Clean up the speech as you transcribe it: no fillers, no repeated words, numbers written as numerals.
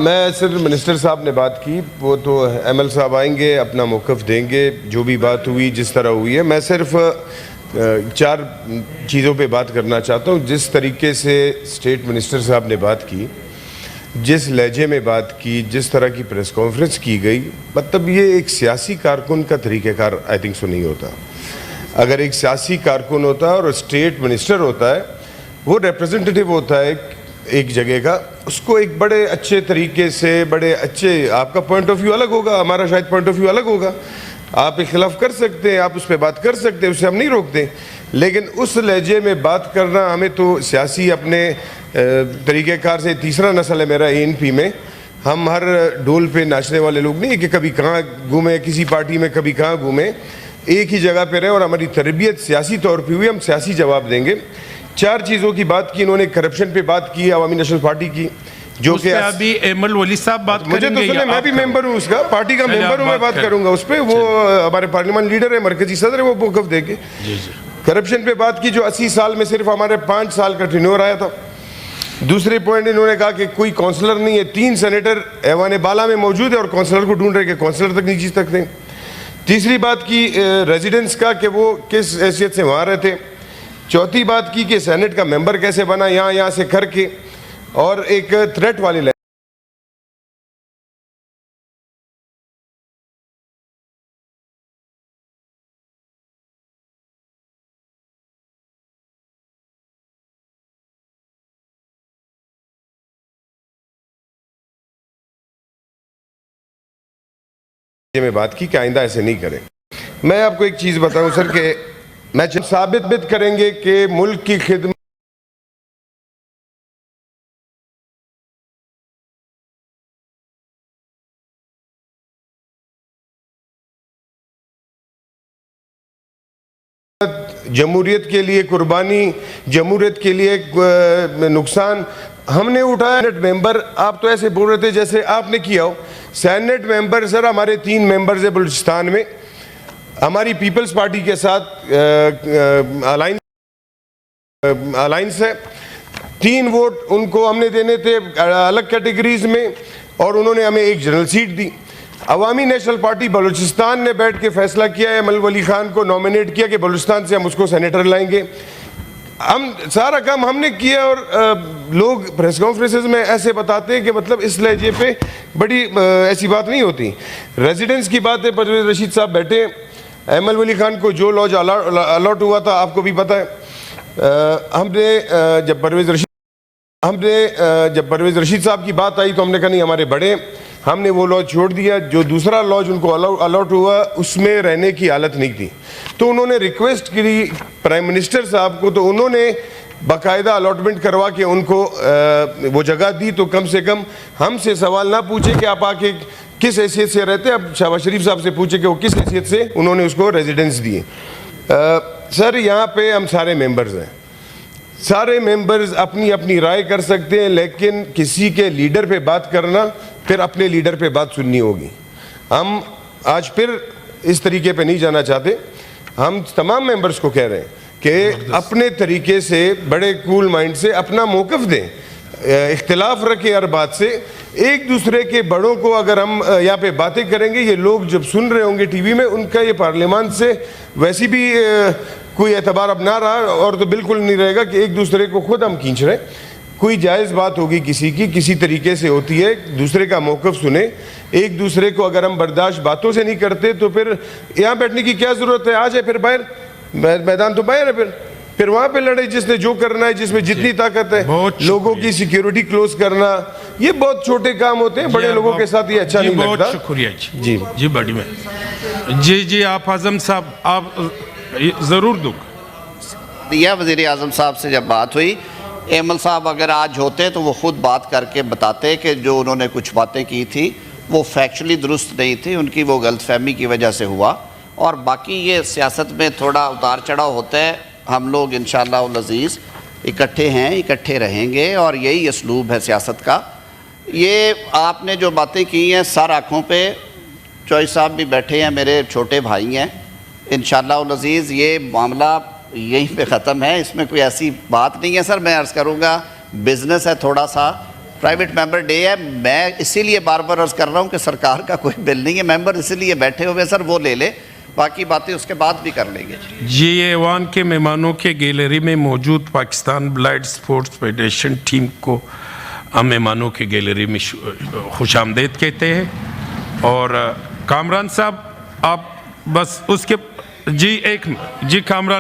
मैं सिर्फ मिनिस्टर साहब ने बात की, वो तो एमएल साहब आएंगे, अपना मौक़िफ़ देंगे, जो भी बात हुई जिस तरह हुई है। मैं सिर्फ 4 चीज़ों पे बात करना चाहता हूँ। जिस तरीके से स्टेट मिनिस्टर साहब ने बात की, जिस लहजे में बात की, जिस तरह की प्रेस कॉन्फ्रेंस की गई, मतलब ये एक सियासी कारकुन का तरीक़ेकार आई थिंक सो नहीं होता। अगर एक सियासी कारकुन होता है और स्टेट मिनिस्टर होता है, वो रिप्रेजेंटेटिव होता है एक जगह का, उसको एक बड़े अच्छे तरीके से, बड़े अच्छे, आपका पॉइंट ऑफ व्यू अलग होगा, हमारा शायद पॉइंट ऑफ व्यू अलग होगा, आप इख्तिलाफ कर सकते हैं, आप उस पर बात कर सकते हैं, उसे हम नहीं रोकते, लेकिन उस लहजे में बात करना, हमें तो सियासी अपने तरीक़ेकार से, तीसरा नस्ल है मेरा ANP में, हम हर डोल पे नाचने वाले लोग नहीं है कि कभी कहाँ घूमे किसी पार्टी में, कभी कहाँ घूमे, एक ही जगह पे रहे और हमारी तरबियत सियासी तौर पे हुई, हम सियासी जवाब देंगे। 4 चीज़ों की बात की इन्होंने, करप्शन पे बात की, अवामी नेशनल पार्टी की, जो कि अभी एमल वली साहब बात मुझे तो सुने, मैं भी मेंबर हूँ उसका, पार्टी का मेंबर हूँ, मैं बात करूंगा उस पर। वो हमारे पार्लियामेंट लीडर है, मरकजी सदर है, वो मौक़िफ़ देंगे। करप्शन पे बात की, जो 80 साल में सिर्फ हमारे 5 साल का टेन्योर आया था। दूसरे पॉइंट इन्होंने कहा कि कोई काउंसलर नहीं है, 3 सेनेटर ऐवान बाला में मौजूद है और काउंसलर को ढूंढ रहे कि काउंसलर तक नहीं जीत सकते। तीसरी बात की रेजिडेंस का, कि वो किस हैसियत से वहाँ रहते। चौथी बात की कि सेनेट का मेंबर कैसे बना, यहाँ से करके, और एक थ्रेट वाली में बात की कि आइंदा ऐसे नहीं करें। मैं आपको एक चीज़ बताऊं सर, कि मैं साबित करेंगे कि मुल्क की खिदमत जमहूरियत के लिए कुर्बानी, जमहूरियत के लिए नुकसान हमने उठाया। सेनेट मेंबर, आप तो ऐसे बोल रहे थे जैसे आपने किया हो। सेनेट मेंबर सर, हमारे 3 मेंबर्स है बलूचिस्तान में, हमारी पीपल्स पार्टी के साथ अलायंस है। 3 वोट उनको हमने देने थे अलग कैटेगरीज में, और उन्होंने हमें एक जनरल सीट दी। अवामी नेशनल पार्टी बलूचिस्तान ने बैठ के फैसला किया है, अमल वली खान को नॉमिनेट किया कि बलूचिस्तान से हम उसको सेनेटर लाएंगे। हम सारा काम हमने किया, और लोग प्रेस कॉन्फ्रेंसेस में ऐसे बताते हैं कि मतलब इस लहजे पे बड़ी ऐसी बात नहीं होती। रेजिडेंस की बात है, परवेज़ रशीद साहब बैठे, अमल वली खान को जो लॉज अलॉट हुआ था आपको भी पता है। हमने जब परवेज़ रशीद साहब की बात आई तो हमने कहा नहीं, हमारे बड़े, हमने वो लॉज छोड़ दिया। जो दूसरा लॉज उनको अलॉट हुआ उसमें रहने की हालत नहीं थी, तो उन्होंने रिक्वेस्ट की प्राइम मिनिस्टर साहब को, तो उन्होंने बाकायदा अलॉटमेंट करवा के उनको वो जगह दी। तो कम से कम हमसे सवाल ना पूछे कि आप आके किस हैसियत से रहते, अब शहबाज शरीफ साहब से पूछे कि वो किस हैसियत से उन्होंने उसको रेजिडेंस दिए। सर, यहाँ पे हम सारे मेंबर्स हैं, सारे मेंबर्स अपनी अपनी राय कर सकते हैं, लेकिन किसी के लीडर पे बात करना, फिर अपने लीडर पे बात सुननी होगी। हम आज फिर इस तरीके पे नहीं जाना चाहते। हम तमाम मेंबर्स को कह रहे हैं कि अपने तरीके से, बड़े कूल माइंड से अपना मौक़िफ़ दें, इख्तिलाफ रखें हर बात से। एक दूसरे के बड़ों को अगर हम यहाँ पे बातें करेंगे, ये लोग जब सुन रहे होंगे टीवी में, उनका ये पार्लियामान से वैसे भी कोई एतबार अब ना रहा, और तो बिल्कुल नहीं रहेगा कि एक दूसरे को खुद हम खींच रहे हैं। कोई जायज़ बात होगी किसी की, किसी तरीके से होती है, दूसरे का मौक़िफ़ सुने। एक दूसरे को अगर हम बर्दाश्त बातों से नहीं करते तो फिर यहाँ बैठने की क्या ज़रूरत है? आ जाए फिर बाहर, मैदान तो बाहर है, फिर वहाँ पे लड़े, जिसने जो करना है, जिसमें जितनी ताकत है। लोगों की सिक्योरिटी क्लोज करना, ये बहुत छोटे काम होते हैं, बड़े लोगों के साथ ये अच्छा नहीं लगता। बहुत शुक्रिया जी जी बड़ी में जी आप आज़म साहब, आप ज़रूर दुख दिया। वज़ीर आज़म साहब से जब बात हुई, एमल साहब अगर आज होते तो वो ख़ुद बात करके बताते कि जो उन्होंने कुछ बातें की थी वो फैक्चुअली दुरुस्त नहीं थी, उनकी वो गलतफहमी की वजह से हुआ। और बाकी ये सियासत में थोड़ा उतार चढ़ाव होता है। हम लोग इंशाअल्लाह अज़ीज़ इकट्ठे हैं, इकट्ठे रहेंगे, और यही असलूब है सियासत का। ये आपने जो बातें की हैं, सर आँखों पे चौधरी साहब भी बैठे हैं, मेरे छोटे भाई हैं। इंशाअल्लाह अज़ीज़ ये मामला यहीं पे ख़त्म है, इसमें कोई ऐसी बात नहीं है। सर, मैं अर्ज़ करूँगा, बिज़नेस है थोड़ा सा, प्राइवेट मेंबर डे है। मैं इसीलिए बार बार अर्ज कर रहा हूँ कि सरकार का कोई बिल नहीं है, मेंबर इसीलिए बैठे हुए सर वो ले ले, बाकी बातें उसके बाद भी कर लेंगे। जी ऐवान के मेहमानों के गैलरी में मौजूद Pakistan blind sports federation team को हम मेहमानों के गैलरी में खुशामदीद कहते हैं। और कामरान साहब आप बस उसके जी कामरान